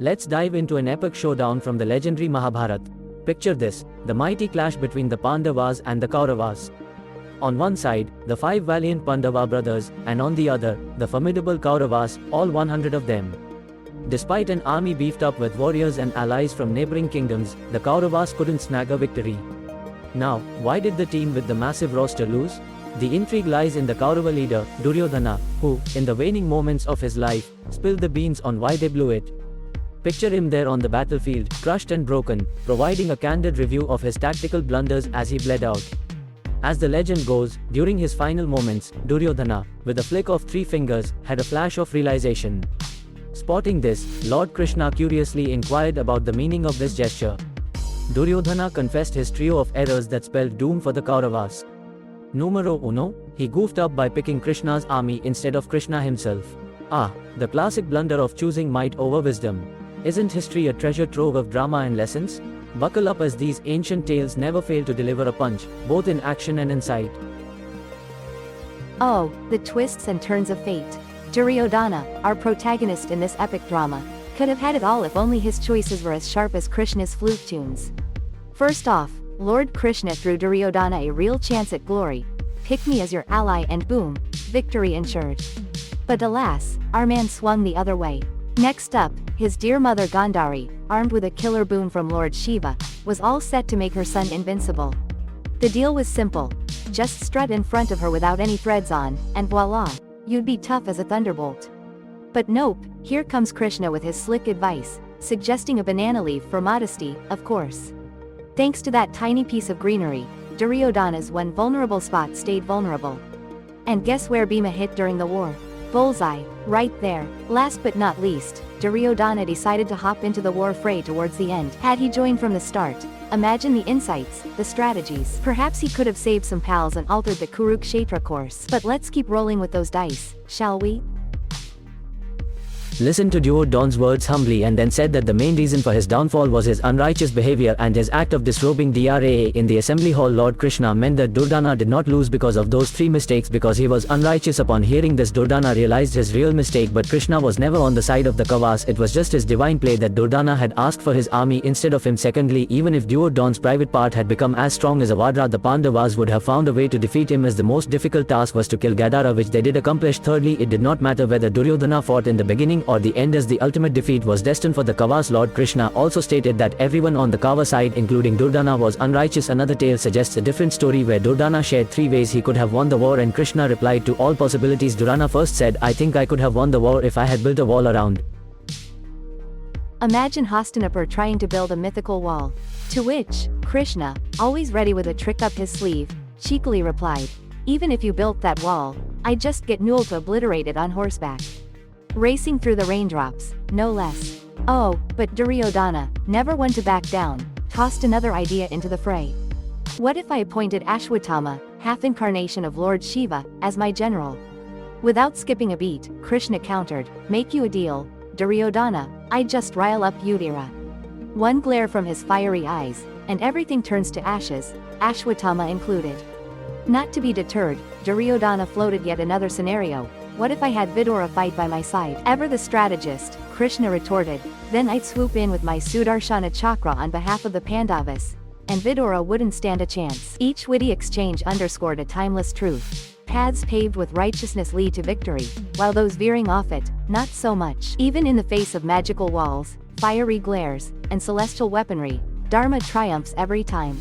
Let's dive into an epic showdown from the legendary Mahabharata. Picture this, the mighty clash between the Pandavas and the Kauravas. On one side, the 5 valiant Pandava brothers, and on the other, the formidable Kauravas, all 100 of them. Despite an army beefed up with warriors and allies from neighboring kingdoms, the Kauravas couldn't snag a victory. Now, why did the team with the massive roster lose? The intrigue lies in the Kaurava leader, Duryodhana, who, in the waning moments of his life, spilled the beans on why they blew it. Picture him there on the battlefield, crushed and broken, providing a candid review of his tactical blunders as he bled out. As the legend goes, during his final moments, Duryodhana, with a flick of 3 fingers, had a flash of realization. Spotting this, Lord Krishna curiously inquired about the meaning of this gesture. Duryodhana confessed his trio of errors that spelled doom for the Kauravas. Numero uno, he goofed up by picking Krishna's army instead of Krishna himself. The classic blunder of choosing might over wisdom. Isn't history a treasure trove of drama and lessons? Buckle up as these ancient tales never fail to deliver a punch, both in action and insight. Oh, the twists and turns of fate. Duryodhana, our protagonist in this epic drama, could have had it all if only his choices were as sharp as Krishna's flute tunes. First off, Lord Krishna threw Duryodhana a real chance at glory. Pick me as your ally and boom, victory ensured. But alas, our man swung the other way. Next up, his dear mother Gandhari, armed with a killer boon from Lord Shiva, was all set to make her son invincible. The deal was simple. Just strut in front of her without any threads on, and voila, you'd be tough as a thunderbolt. But nope, here comes Krishna with his slick advice, suggesting a banana leaf for modesty, of course. Thanks to that tiny piece of greenery, Duryodhana's one vulnerable spot stayed vulnerable. And guess where beima hit during the war? Bullseye, right there. Last but not least, Duryodhana decided to hop into the war fray towards the end. Had he joined from the start, imagine the insights, the strategies. Perhaps he could have saved some pals and altered the kuruk chetra course. But let's keep rolling with those dice, shall we? Listened to Duryodhana's words humbly and then said that the main reason for his downfall was his unrighteous behavior and his act of disrobing Dra in the assembly hall. Lord Krishna meant that Durdana did not lose because of those 3 mistakes because he was unrighteous. Upon hearing this, Durdana realized his real mistake, but Krishna was never on the side of the kavas. It was just his divine play that Durdana had asked for his army instead of him. Secondly, even if Duryodhana's private part had become as strong as a vadra, the Pandavas would have found a way to defeat him, as the most difficult task was to kill Gandhara, which they did accomplish. Thirdly, it did not matter whether Duryodhana fought in the beginning or the end, as the ultimate defeat was destined for the kavas. Lord Krishna also stated that everyone on the kava side, including Durdana, was unrighteous. Another tale suggests a different story where Durdana shared 3 ways he could have won the war, and Krishna replied to all possibilities. Durana first said, "I think I could have won the war if I had built a wall around." Imagine Hastinapur trying to build a mythical wall. To which, Krishna, always ready with a trick up his sleeve, cheekily replied, "Even if you built that wall, I'd just get Newell to obliterate it on horseback. Racing through the raindrops, no less." Oh, but Duryodhana, never one to back down, tossed another idea into the fray. What if I appointed Ashwatthama, half-incarnation of Lord Shiva, as my general? Without skipping a beat, Krishna countered, "Make you a deal, Duryodhana, I'd just rile up Udira." One glare from his fiery eyes, and everything turns to ashes, Ashwatthama included. Not to be deterred, Duryodhana floated yet another scenario. What if I had Vidura fight by my side? Ever the strategist, Krishna retorted, "Then I'd swoop in with my Sudarshana chakra on behalf of the Pandavas, and Vidura wouldn't stand a chance." Each witty exchange underscored a timeless truth. Paths paved with righteousness lead to victory, while those veering off it, not so much. Even in the face of magical walls, fiery glares, and celestial weaponry, Dharma triumphs every time.